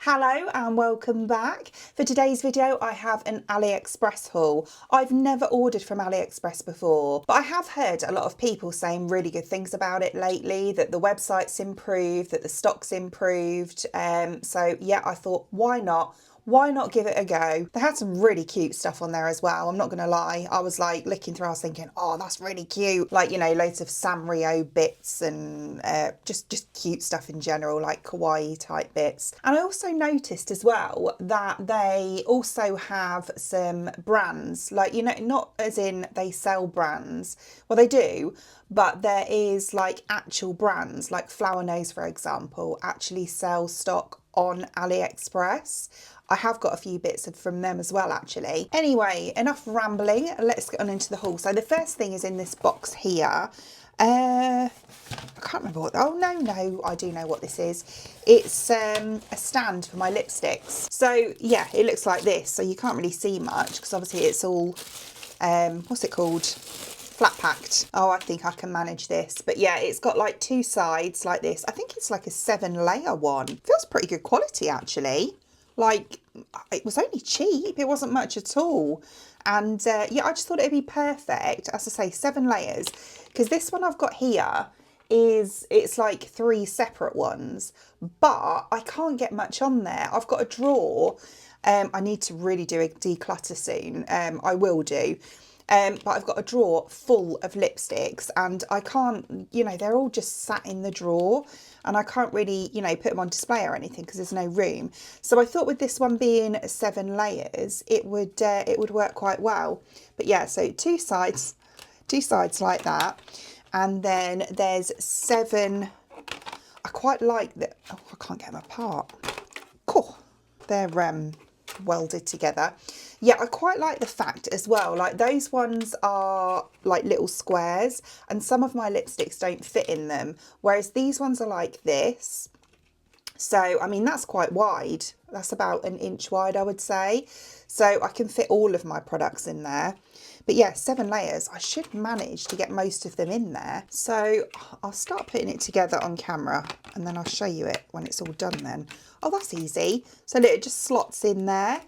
Hello and welcome back. For today's video I have an AliExpress haul. I've never ordered from AliExpress before, but I have heard a lot of people saying really good things about it lately, that the website's improved, that the stock's improved. So yeah, I thought why not? Why not give it a go? They had some really cute stuff on there as well. I'm not going to lie. I was like looking through, I was thinking, oh, that's really cute. Like, you know, loads of Sanrio bits and just cute stuff in general, like Kawaii type bits. And I also noticed as well that they also have some brands, like, you know, not as in they sell brands. Well, they do, but there is like actual brands, like Flower Nose, for example, actually sell stock on AliExpress. I have got a few bits from them as well, actually. Anyway, enough rambling. Let's get on into the haul. So the first thing is in this box here. I can't remember what. Oh no, I do know what this is. It's a stand for my lipsticks. So yeah, it looks like this. So you can't really see much because obviously it's all what's it called? Flat packed. Oh, I think I can manage this. But yeah, it's got like two sides like this. I think it's like a 7-layer one. Feels pretty good quality actually. Like, it was only cheap, it wasn't much at all. And yeah, I just thought it'd be perfect, as I say, 7 layers, because this one I've got here it's like 3 separate ones, but I can't get much on there. I've got a drawer. I need to really do a declutter soon. I will do. But I've got a drawer full of lipsticks and I can't, you know, they're all just sat in the drawer and I can't really, you know, put them on display or anything because there's no room. So I thought with this one being 7 layers, it would work quite well. But yeah, so two sides like that. And then there's 7, I quite like that. Oh, I can't get them apart. Cool. They're welded together. Yeah, I quite like the fact as well, like those ones are like little squares and some of my lipsticks don't fit in them, whereas these ones are like this. So I mean, that's quite wide. That's about 1 inch wide, I would say. So I can fit all of my products in there. But yeah, 7 layers, I should manage to get most of them in there. So I'll start putting it together on camera and then I'll show you it when it's all done then. Oh, that's easy. So look, it just slots in there.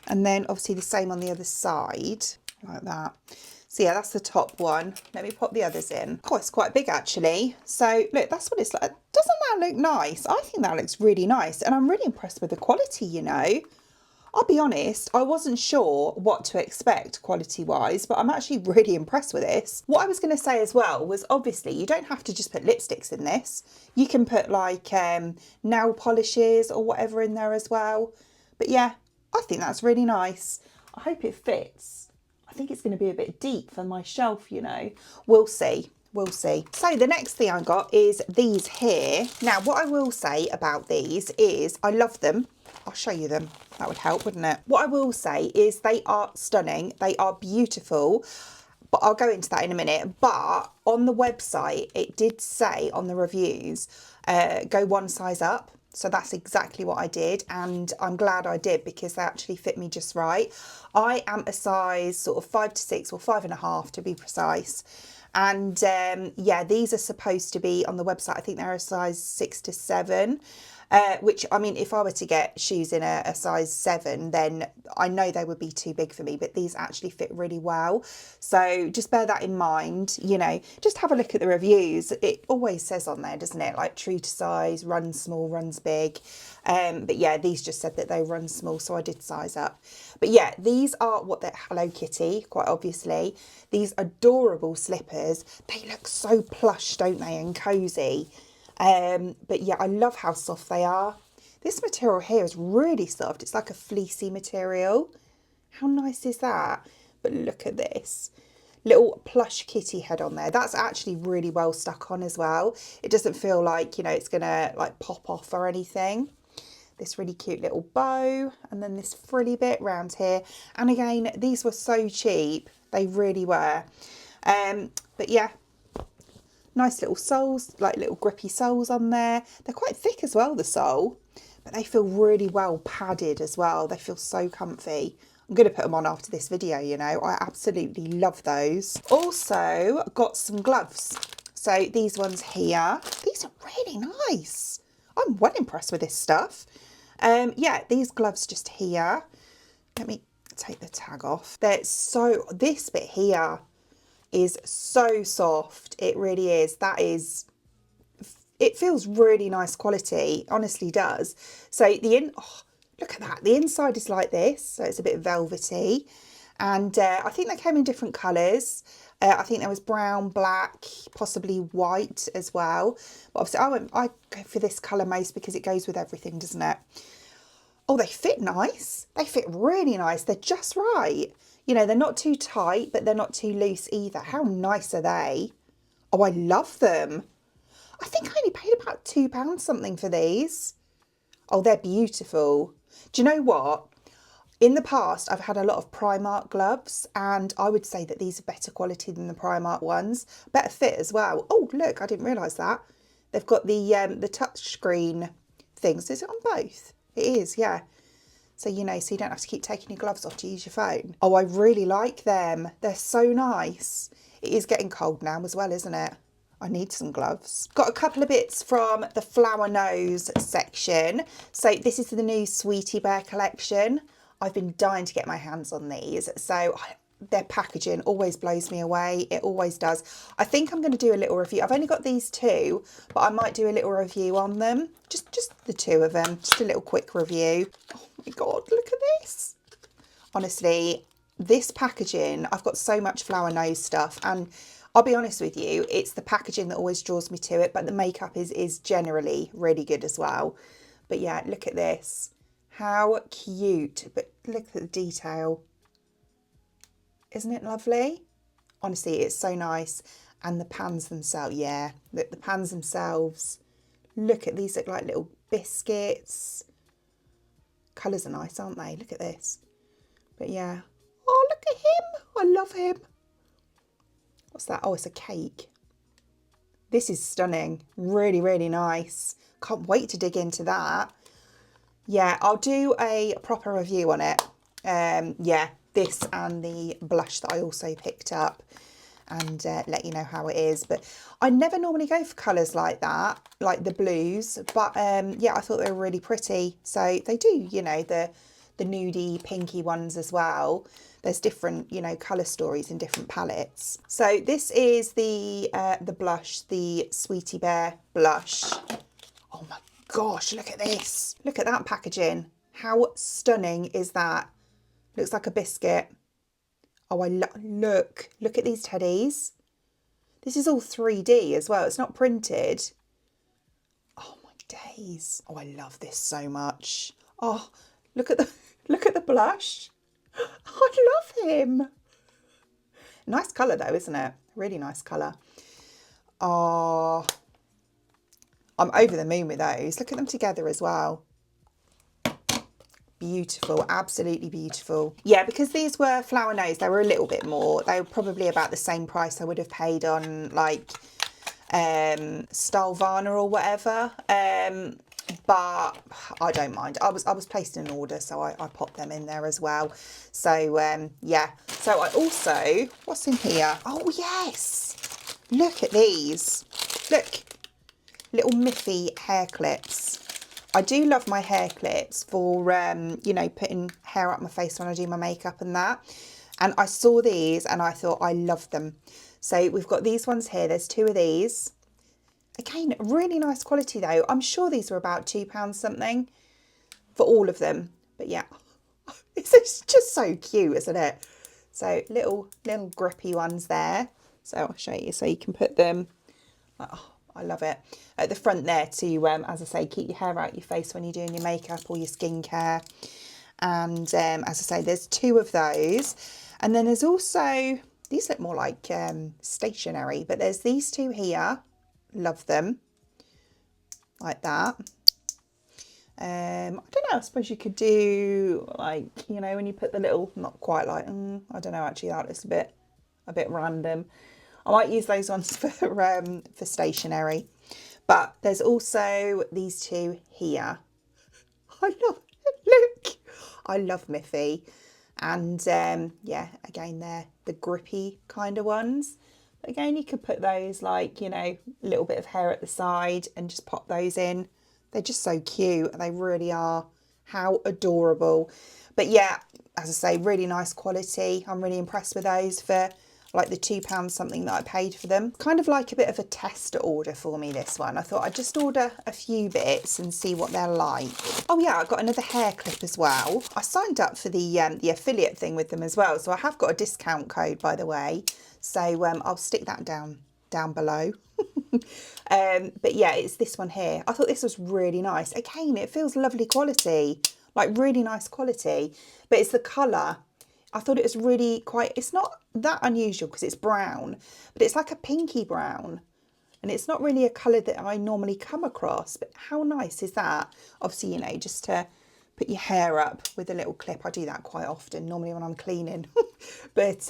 And then obviously the same on the other side, like that. So yeah, that's the top one. Let me pop the others in. Oh, it's quite big actually. So look, that's what it's like. Doesn't that look nice? I think that looks really nice. And I'm really impressed with the quality, you know. I'll be honest, I wasn't sure what to expect quality-wise, but I'm actually really impressed with this. What I was going to say as well was obviously you don't have to just put lipsticks in this. You can put like nail polishes or whatever in there as well. But yeah, I think that's really nice. I hope it fits. I think it's going to be a bit deep for my shelf, you know. We'll see. We'll see. So the next thing I got is these here. Now, what I will say about these is I love them. I'll show you them. That would help, wouldn't it? What I will say is they are stunning. They are beautiful. But I'll go into that in a minute. But on the website, it did say on the reviews, go 1 size up. So that's exactly what I did, and I'm glad I did because they actually fit me just right. I am a size sort of 5 to 6 or 5.5 to be precise. And yeah, these are supposed to be on the website. I think they're a size 6 to 7. Which, I mean, if I were to get shoes in a size 7, then I know they would be too big for me, but these actually fit really well. So just bear that in mind, you know, just have a look at the reviews. It always says on there, doesn't it? Like true to size, runs small, runs big. But yeah, these just said that they run small, so I did size up. But yeah, these are what they're Hello Kitty, quite obviously. These adorable slippers. They look so plush, don't they, and cozy. But yeah, I love how soft they are. This material here is really soft. It's like a fleecy material. How nice is that? But look at this little plush kitty head on there. That's actually really well stuck on as well. It doesn't feel like, you know, it's gonna like pop off or anything. This really cute little bow and then this frilly bit round here. And again, these were so cheap. They really were. But yeah, nice little soles, like little grippy soles on there. They're quite thick as well, the sole, but they feel really well padded as well. They feel so comfy. I'm going to put them on after this video, you know. I absolutely love those. Also got some gloves. So these ones here, these are really nice. I'm well impressed with this stuff. Yeah, these gloves just here. Let me take the tag off. This bit here is so soft. It really is. It feels really nice quality, honestly does. So look at that. The inside is like this, so it's a bit velvety. And I think they came in different colours. I think there was brown, black, possibly white as well. But obviously I go for this colour most because it goes with everything, doesn't it? Oh, they fit nice. They fit really nice. They're just right. You know, they're not too tight, but they're not too loose either. How nice are they? Oh, I love them. I think I only paid about £2 something for these. Oh, they're beautiful. Do you know what? In the past, I've had a lot of Primark gloves, and I would say that these are better quality than the Primark ones. Better fit as well. Oh, look, I didn't realise that. They've got the touch screen things. Is it on both? It is, yeah. So, you know, so you don't have to keep taking your gloves off to use your phone. Oh, I really like them. They're so nice. It is getting cold now as well, isn't it? I need some gloves. Got a couple of bits from the flower nose section. So this is the new Sweetie Bear collection. I've been dying to get my hands on these. So their packaging always blows me away. It always does. I think I'm going to do a little review. I've only got these two, but I might do a little review on them. Just the two of them. Just a little quick review. Oh my God, look at this. Honestly, this packaging, I've got so much flower nose stuff, and I'll be honest with you, it's the packaging that always draws me to it, but the makeup is generally really good as well. But yeah, look at this. How cute. But look at the detail. Isn't it lovely? Honestly, it's so nice. And the pans themselves, yeah. Look, the pans themselves. Look at these, look like little biscuits. Colours are nice, aren't they? Look at this. But yeah. Oh, look at him. I love him. What's that? Oh, it's a cake. This is stunning. Really, really nice. Can't wait to dig into that. Yeah, I'll do a proper review on it. Yeah, this and the blush that I also picked up, and let you know how it is. But I never normally go for colours like that, like the blues. But yeah, I thought they were really pretty. So they do, you know, the nudie, pinky ones as well. There's different, you know, colour stories in different palettes. So this is the blush, the Sweetie Bear blush. Oh my gosh, look at this. Look at that packaging. How stunning is that? Looks like a biscuit. Oh, look at these teddies. This is all 3D as well. It's not printed. Oh my days. Oh, I love this so much. Oh, look at the blush. I love him. Nice colour though, isn't it? Really nice colour. Oh, I'm over the moon with those. Look at them together as well. Beautiful, absolutely beautiful. Yeah, because these were flower nose, they were a little bit more. They were probably about the same price I would have paid on like Stylevana or whatever. But I don't mind. I was placed in an order, so I popped them in there as well. So yeah. So I also, what's in here? Oh yes, look at these. Look, little Miffy hair clips. I do love my hair clips for you know, putting hair up my face when I do my makeup and that. And I saw these and I thought I loved them. So we've got these ones here. There's two of these. Again, really nice quality though. I'm sure these were about £2 something for all of them. But yeah, it's just so cute, isn't it? So little grippy ones there. So I'll show you so you can put them. Oh, I love it. At the front there to, as I say, keep your hair out your face when you're doing your makeup or your skincare. And as I say, there's two of those. And then there's also, these look more like stationery, but there's these two here. Love them. Like that. I don't know, I suppose you could do like, you know, when you put the little, not quite like, I don't know, actually that looks a bit random. I might use those ones for stationery. But there's also these two here. I love Miffy. And yeah, again, they're the grippy kind of ones. But again, you could put those like, you know, a little bit of hair at the side and just pop those in. They're just so cute. They really are. How adorable. But yeah, as I say, really nice quality. I'm really impressed with those for like the £2 something that I paid for them. Kind of like a bit of a test order for me, this one. I thought I'd just order a few bits and see what they're like. Oh yeah, I got another hair clip as well. I signed up for the affiliate thing with them as well, so I have got a discount code, by the way. So I'll stick that down below. But yeah, it's this one here. I thought this was really nice. Again, it feels lovely quality, like really nice quality, but it's the colour. I thought it was really quite, it's not that unusual because it's brown, but it's like a pinky brown. And it's not really a colour that I normally come across, but how nice is that? Obviously, you know, just to put your hair up with a little clip. I do that quite often, normally when I'm cleaning. But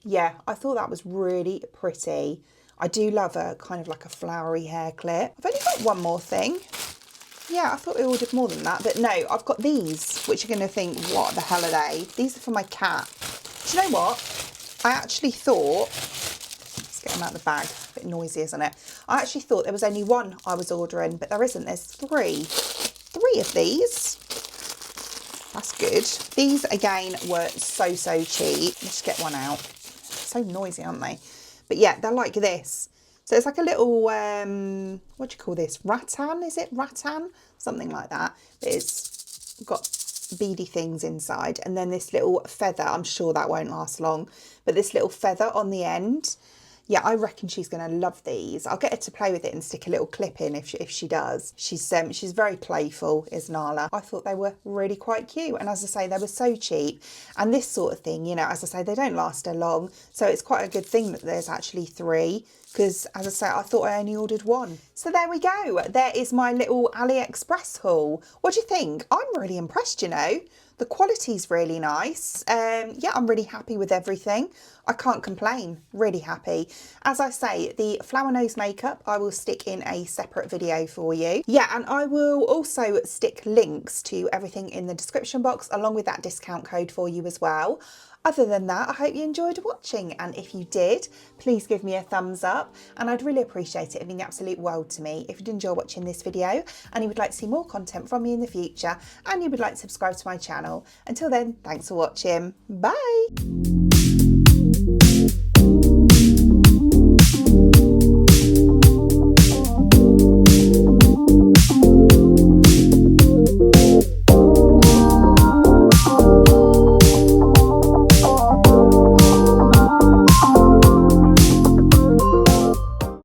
yeah, I thought that was really pretty. I do love a kind of like a flowery hair clip. I've only got one more thing. Yeah, I thought I ordered more than that, but no, I've got these, which you're going to think, what the hell are they? These are for my cat. Do you know what? I actually thought, let's get them out of the bag, a bit noisy, isn't it? I actually thought there was only one I was ordering, but there isn't, there's three. Three of these. That's good. These, again, were so cheap. Let's get one out. So noisy, aren't they? But yeah, they're like this. So it's like a little, what do you call this? Rattan, is it? Rattan? Something like that. It's got beady things inside. And then this little feather, I'm sure that won't last long, but this little feather on the end. Yeah, I reckon she's going to love these. I'll get her to play with it and stick a little clip in if she does. She's very playful, is Nala. I thought they were really quite cute. And as I say, they were so cheap. And this sort of thing, you know, as I say, they don't last her long. So it's quite a good thing that there's actually three. Because, as I say, I thought I only ordered one. So there we go. There is my little AliExpress haul. What do you think? I'm really impressed, you know. The quality's really nice. Yeah, I'm really happy with everything. I can't complain. Really happy. As I say, the flower nose makeup I will stick in a separate video for you. Yeah, and I will also stick links to everything in the description box along with that discount code for you as well. Other than that, I hope you enjoyed watching, and if you did, please give me a thumbs up, and I'd really appreciate it. It'd mean the absolute world to me if you did enjoy watching this video and you would like to see more content from me in the future, and you would like to subscribe to my channel. Until then, thanks for watching. Bye!